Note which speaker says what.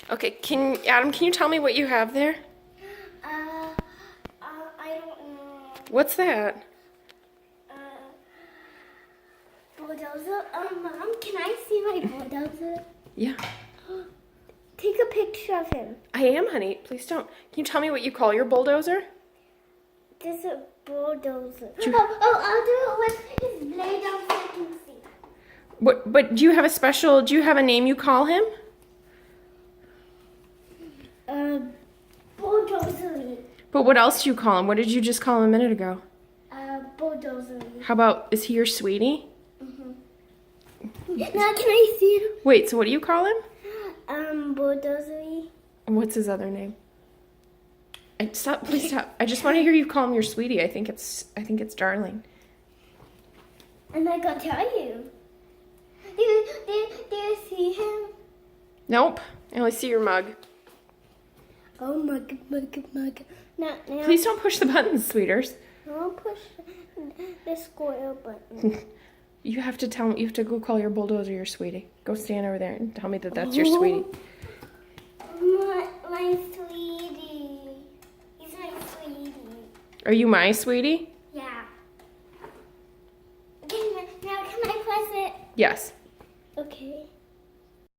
Speaker 1: Okay, Adam, can you tell me what you have there?
Speaker 2: I don't know.
Speaker 1: What's that?
Speaker 2: Bulldozer. Mom, can I see my bulldozer?
Speaker 1: Yeah.
Speaker 2: Take a picture of him.
Speaker 1: I am, honey. Please don't. Can you tell me what you call your bulldozer?
Speaker 2: This is a bulldozer.
Speaker 1: You-
Speaker 2: I'll do it with his blade down so I can see.
Speaker 1: But do you have a name you call him?
Speaker 2: Bulldozer.
Speaker 1: But what else do you call him? What did you just call him a minute ago?
Speaker 2: Bulldozer.
Speaker 1: How about, is he your sweetie?
Speaker 2: Now can I see him?
Speaker 1: Wait, so what do you call him?
Speaker 2: Bulldozer.
Speaker 1: And what's his other name? Stop, please stop. I just want to hear you call him your sweetie. I think it's darling.
Speaker 2: And I gotta tell you. Do you see him?
Speaker 1: Nope. I only see your mug.
Speaker 2: Oh, mug. Now.
Speaker 1: Please don't push the buttons, sweeters.
Speaker 2: I'll push the square button.
Speaker 1: You have to go call your bulldozer your sweetie. Go stand over there and tell me that that's your sweetie.
Speaker 2: My sweetie. He's my sweetie.
Speaker 1: Are you my sweetie?
Speaker 2: Yeah. Now can I press it?
Speaker 1: Yes.
Speaker 2: Okay.